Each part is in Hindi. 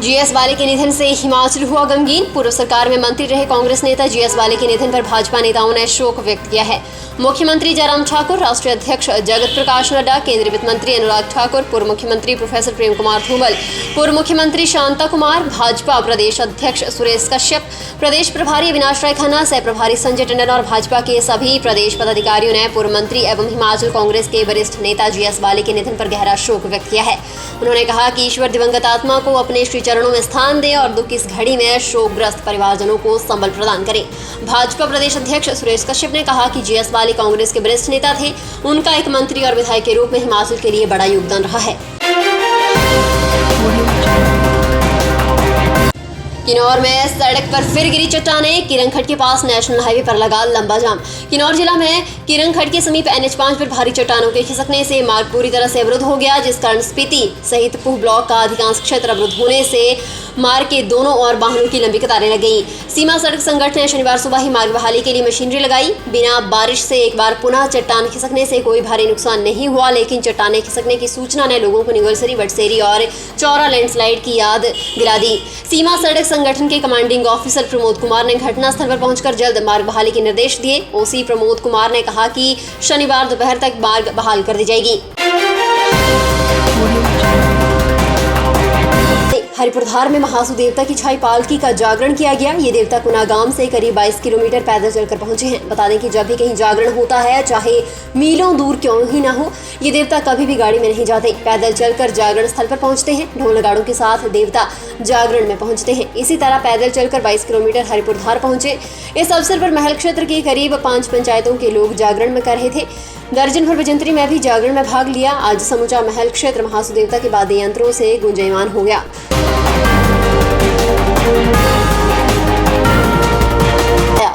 जीएस वाले के निधन से हिमाचल हुआ गमगीन। पूर्व सरकार में मंत्री रहे कांग्रेस नेता जीएस वाले के निधन पर भाजपा नेताओं ने शोक व्यक्त किया है। मुख्यमंत्री जयराम ठाकुर, राष्ट्रीय अध्यक्ष जगत प्रकाश नड्डा, केंद्रीय वित्त मंत्री अनुराग ठाकुर, पूर्व मुख्यमंत्री प्रोफेसर प्रेम कुमार धूमल, पूर्व मुख्यमंत्री शांता कुमार, भाजपा प्रदेश अध्यक्ष सुरेश कश्यप, प्रदेश प्रभारी अविनाश राय खन्ना, सह प्रभारी संजय टंडन और भाजपा के सभी प्रदेश पदाधिकारियों ने पूर्व मंत्री एवं हिमाचल कांग्रेस के वरिष्ठ नेता जीएस वाले के निधन पर गहरा शोक व्यक्त किया है। उन्होंने कहा कि ईश्वर दिवंगत आत्मा को अपने श्री चरणों में स्थान दे और दुख की इस घड़ी में शोकग्रस्त परिवारजनों को संबल प्रदान करें। भाजपा प्रदेश अध्यक्ष सुरेश कश्यप ने कहा कि जीएस वाले कांग्रेस के वरिष्ठ नेता थे। उनका एक मंत्री और विधायक के रूप में हिमाचल के लिए बड़ा योगदान रहा है। किन्नौर में सड़क पर फिर गिरी चट्टानें। किरंगखट के पास नेशनल हाईवे पर लगा लंबा जाम। किन्नौर जिला में किरंगखट के समीप NH5 पर भारी चट्टानों के खिसकने से मार्ग पूरी तरह से अवरुद्ध हो गया, जिस कारण स्पीति सहित पूह ब्लॉक का अधिकांश क्षेत्र अवरुद्ध होने से मार्ग के दोनों ओर वाहनों की लंबी कतारें लग गई। सीमा सड़क संगठन ने शनिवार सुबह ही मार्ग बहाली के लिए मशीनरी लगाई। बिना बारिश से एक बार पुनः चट्टान खिसकने से कोई भारी नुकसान नहीं हुआ, लेकिन चट्टानें खिसकने की सूचना ने लोगों को निगलसरी, वटसेरी और चौरा लैंडस्लाइड की याद दिला दी। सीमा सड़क संगठन के कमांडिंग ऑफिसर प्रमोद कुमार ने घटनास्थल पर पहुंचकर जल्द मार्ग बहाली के निर्देश दिए। ओसी प्रमोद कुमार ने कहा कि शनिवार दोपहर तक मार्ग बहाल कर दी जाएगी। हरिपुरधार में महासू देवता की छाई पालकी का जागरण किया गया। ये देवता कुनागाम से करीब 22 किलोमीटर पैदल चलकर पहुंचे हैं। बता दें कि जब भी कहीं जागरण होता है, चाहे मीलों दूर क्यों ही ना हो, ये देवता कभी भी गाड़ी में नहीं जाते, पैदल चलकर जागरण स्थल पर पहुंचते हैं। ढोल नगाड़ों के साथ देवता जागरण में पहुंचते हैं। इसी तरह पैदल चलकर 22 किलोमीटर हरिपुरधार पहुंचे। इस अवसर पर महल क्षेत्र की करीब 5 पंचायतों के लोग जागरण में कर रहे थे। दर्जन भर बजंतरी में भी जागरण में भाग लिया। आज समूचा महल क्षेत्र महासू देवता के वाद्य यंत्रों से गुंजायमान हो गया।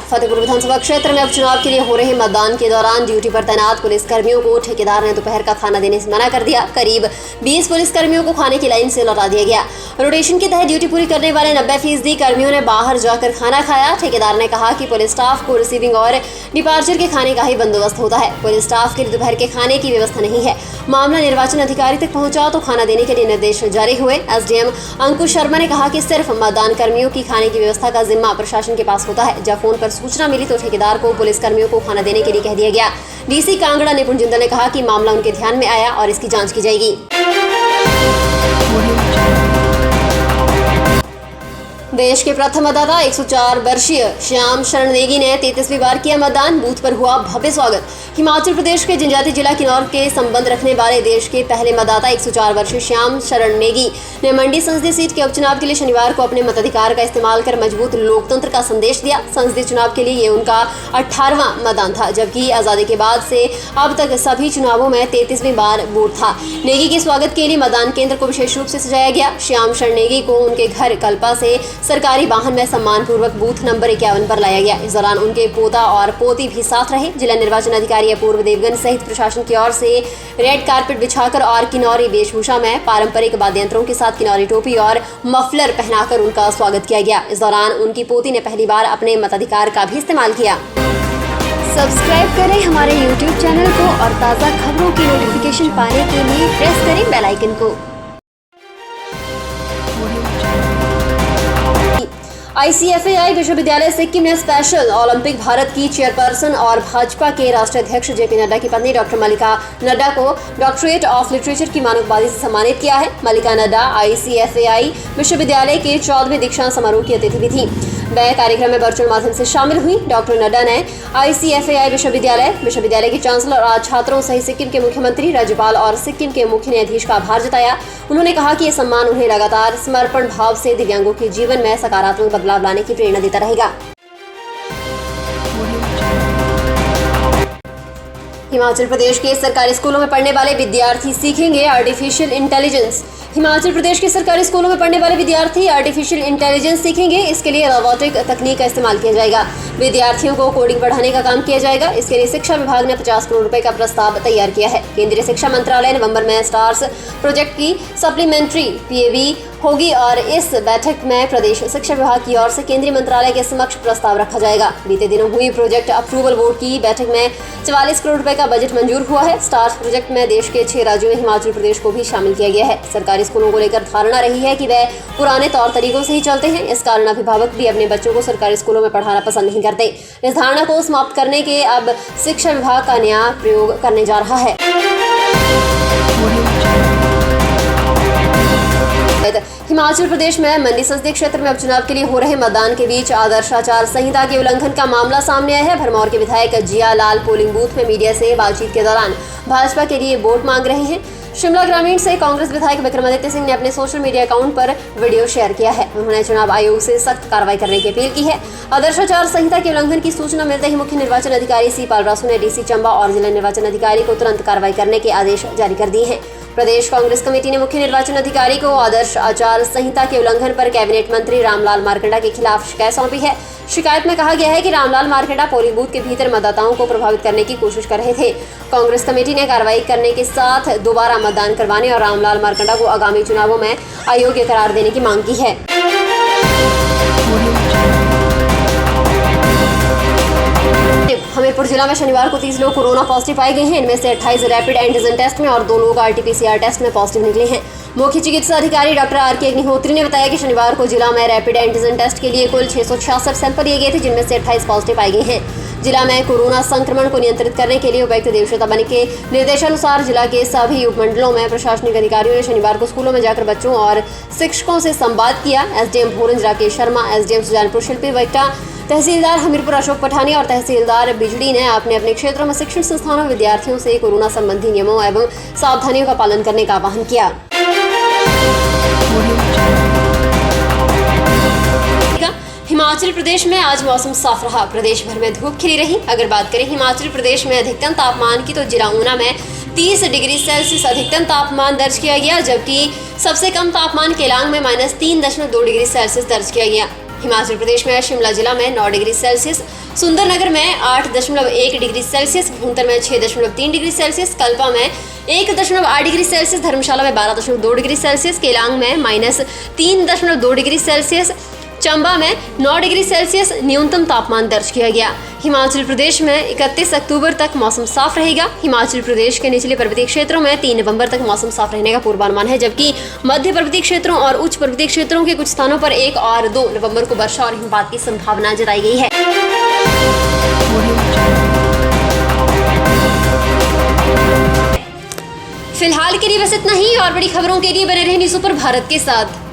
फतेहपुर विधानसभा क्षेत्र में उपचुनाव के लिए हो रहे मतदान के दौरान ड्यूटी पर तैनात पुलिसकर्मियों को ठेकेदार ने दोपहर का खाना देने से मना कर दिया। करीब 20 पुलिसकर्मियों को खाने की लाइन से लौटा दिया गया। रोटेशन के तहत ड्यूटी पूरी करने वाले 90% कर्मियों ने बाहर जाकर खाना खाया। ठेकेदार ने कहा कि पुलिस स्टाफ को रिसीविंग और डिपार्चर के खाने का ही बंदोबस्त होता है। पुलिस स्टाफ के लिए दोपहर के खाने की व्यवस्था नहीं है। मामला निर्वाचन अधिकारी तक पहुंचा तो खाना देने के लिए निर्देश जारी हुए। SDM अंकुश शर्मा ने कहा कि सिर्फ मतदान कर्मियों की खाने की व्यवस्था का जिम्मा प्रशासन के पास होता है। जब फोन पर सूचना मिली तो ठेकेदार को पुलिस कर्मियों को खाना देने के लिए कह दिया गया। डीसी कांगड़ा निपुण जिंदल ने कहा कि मामला उनके ध्यान में आया और इसकी जांच की जाएगी। देश के प्रथम मतदाता 104 वर्षीय श्याम शरण नेगी ने 33वीं बार किया मतदान। बूथ पर हुआ भव्य स्वागत। हिमाचल प्रदेश के जनजातीय जिला किन्नौर के संबंध रखने वाले देश के पहले मतदाता 104 वर्षीय श्याम शरण नेगी ने मंडी संसदीय सीट के उपचुनाव के लिए शनिवार को अपने मताधिकार का इस्तेमाल कर मजबूत लोकतंत्र का संदेश दिया। संसदीय चुनाव के लिए ये उनका 18वां मतदान था, जबकि आजादी के बाद से अब तक सभी चुनावों में 33वीं बार वोट था। नेगी के स्वागत के लिए मतदान केंद्र को विशेष रूप से सजाया गया। श्याम शरण नेगी को उनके घर कल्पा से सरकारी वाहन में सम्मानपूर्वक बूथ नंबर 51 पर लाया गया। इस दौरान उनके पोता और पोती भी साथ रहे। जिला निर्वाचन अधिकारी अपूर्व देवगन सहित प्रशासन की ओर से रेड कारपेट बिछाकर और किन्नौरी वेशभूषा में पारंपरिक वाद्य यंत्रों के साथ किन्नौरी टोपी और मफलर पहनाकर उनका स्वागत किया गया। इस दौरान उनकी पोती ने पहली बार अपने मताधिकार का भी इस्तेमाल किया। सब्सक्राइब करें हमारे YouTube चैनल को और ताज़ा खबरों की नोटिफिकेशन पाने के लिए प्रेस करें बेल आइकन को। ICFAI विश्वविद्यालय सिक्किम ने स्पेशल ओलंपिक भारत की चेयरपर्सन और भाजपा के राष्ट्रीय अध्यक्ष JP नड्डा की पत्नी डॉक्टर मल्लिका नड्डा को डॉक्टरेट ऑफ लिटरेचर की मानव उपाधि से सम्मानित किया है। मल्लिका नड्डा ICFAI विश्वविद्यालय के 14वें दीक्षांत समारोह की अतिथि भी थी। वह कार्यक्रम में वर्चुअल माध्यम से शामिल हुई। डॉक्टर नड्डा ने ICFAI विश्वविद्यालय के चांसलर और छात्रों सहित सिक्किम के मुख्यमंत्री, राज्यपाल और सिक्किम के मुख्य न्यायाधीश का आभार जताया। उन्होंने कहा कि यह सम्मान उन्हें लगातार समर्पण भाव से दिव्यांगों के जीवन में सकारात्मक बदलाव लाने की प्रेरणा देता रहेगा। हिमाचल प्रदेश के सरकारी स्कूलों में पढ़ने वाले विद्यार्थी सीखेंगे आर्टिफिशियल इंटेलिजेंस। हिमाचल प्रदेश के सरकारी स्कूलों में पढ़ने वाले विद्यार्थी आर्टिफिशियल इंटेलिजेंस सीखेंगे। इसके लिए रोबोटिक तकनीक का इस्तेमाल किया जाएगा। विद्यार्थियों को कोडिंग पढ़ाने का काम किया जाएगा। इसके लिए शिक्षा विभाग ने 50 करोड़ रुपए का प्रस्ताव तैयार किया है। केंद्रीय शिक्षा मंत्रालय नवंबर में स्टार्स प्रोजेक्ट की सप्लीमेंट्री PAV होगी और इस बैठक में प्रदेश शिक्षा विभाग की ओर से केंद्रीय मंत्रालय के समक्ष प्रस्ताव रखा जाएगा। बीते दिनों हुई प्रोजेक्ट अप्रूवल बोर्ड की बैठक में 44 करोड़ रुपए का बजट मंजूर हुआ है। स्टार्स प्रोजेक्ट में देश के 6 राज्यों में हिमाचल प्रदेश को भी शामिल किया गया है। सरकारी स्कूलों को लेकर धारणा रही है कि वे पुराने तौर तरीकों से ही चलते हैं। इस कारण अभिभावक भी अपने बच्चों को सरकारी स्कूलों में पढ़ाना पसंद नहीं करते। इस धारणा को समाप्त करने के अब शिक्षा विभाग का नया प्रयोग करने जा रहा है। हिमाचल प्रदेश में मंडी संसदीय क्षेत्र में उपचुनाव के लिए हो रहे मतदान के बीच आदर्श आचार संहिता के उल्लंघन का मामला सामने आया है। भरमौर के विधायक जिया लाल पोलिंग बूथ में मीडिया से बातचीत के दौरान भाजपा के लिए वोट मांग रहे हैं। शिमला ग्रामीण से कांग्रेस विधायक विक्रमादित्य सिंह ने अपने सोशल मीडिया अकाउंट पर वीडियो शेयर किया है। उन्होंने चुनाव आयोग से सख्त कार्रवाई करने की अपील की है। आदर्श आचार संहिता के उल्लंघन की सूचना मिलते ही मुख्य निर्वाचन अधिकारी सी पालरासु ने डीसी चंबा और जिला निर्वाचन अधिकारी को तुरंत कार्रवाई करने के आदेश जारी कर दिए हैं। प्रदेश कांग्रेस कमेटी ने मुख्य निर्वाचन अधिकारी को आदर्श आचार संहिता के उल्लंघन पर कैबिनेट मंत्री रामलाल मारकंडा के खिलाफ शिकायत सौंपी है। शिकायत में कहा गया है कि रामलाल मारकंडा पोलिंग बूथ के भीतर मतदाताओं को प्रभावित करने की कोशिश कर रहे थे। कांग्रेस कमेटी ने कार्रवाई करने के साथ दोबारा मतदान करवाने और रामलाल मारकंडा को आगामी चुनावों में अयोग्य करार देने की मांग की है। हमीरपुर जिला में शनिवार को 30 लोग कोरोना पॉजिटिव पाए गए हैं। इनमें से 28 रैपिड एंटीजन टेस्ट में और 2 लोग RT-PCR टेस्ट में पॉजिटिव निकले हैं। मुख्य चिकित्सा अधिकारी डॉक्टर RK अग्निहोत्री ने बताया कि शनिवार को जिला में रैपिड एंटीजन टेस्ट के लिए कुल 666 सैंपल लिए गए थे, जिनमें से 28 पॉजिटिव पाए गए हैं। जिला में कोरोना संक्रमण को नियंत्रित करने के लिए उपायुक्त देवश्वेता बनी के निर्देशानुसार जिला के सभी उपमंडलों में प्रशासनिक अधिकारियों ने शनिवार को स्कूलों में जाकर बच्चों और शिक्षकों से संवाद किया। SDM भोरंज राकेश शर्मा, SDM सुजानपुर शिल्पी वैक्टा, तहसीलदार हमीरपुर अशोक पठानी और तहसीलदार बिजड़ी ने अपने अपने क्षेत्रों में शिक्षण संस्थानों विद्यार्थियों से कोरोना संबंधी नियमों एवं सावधानियों का पालन करने का आह्वान किया। हिमाचल प्रदेश में आज मौसम साफ रहा। प्रदेश भर में धूप खिली रही। अगर बात करें हिमाचल प्रदेश में अधिकतम तापमान की, तो जिला ऊना में 30 डिग्री सेल्सियस अधिकतम तापमान दर्ज किया गया, जबकि सबसे कम तापमान केलांग में -3.2 डिग्री सेल्सियस दर्ज किया गया। हिमाचल प्रदेश में शिमला जिला में 9 डिग्री सेल्सियस, सुंदरनगर में 8.1 डिग्री सेल्सियस, भूंतर में 6.3 डिग्री सेल्सियस, कल्पा में 1.8 डिग्री सेल्सियस, धर्मशाला में 12.2 डिग्री सेल्सियस, केलांग में -3.2 डिग्री सेल्सियस, चंबा में 9 डिग्री सेल्सियस न्यूनतम तापमान दर्ज किया गया। हिमाचल प्रदेश में 31 अक्टूबर तक मौसम साफ रहेगा। हिमाचल प्रदेश के निचले पर्वतीय क्षेत्रों में 3 नवंबर तक मौसम साफ रहने का पूर्वानुमान है, जबकि मध्य पर्वतीय क्षेत्रों और उच्च पर्वतीय क्षेत्रों के कुछ स्थानों पर 1 और 2 नवंबर को वर्षा और हिमपात की संभावना जताई गई है। फिलहाल के लिए बस इतना ही। और बड़ी खबरों के लिए बने रहे न्यूज़ सुपर भारत के साथ।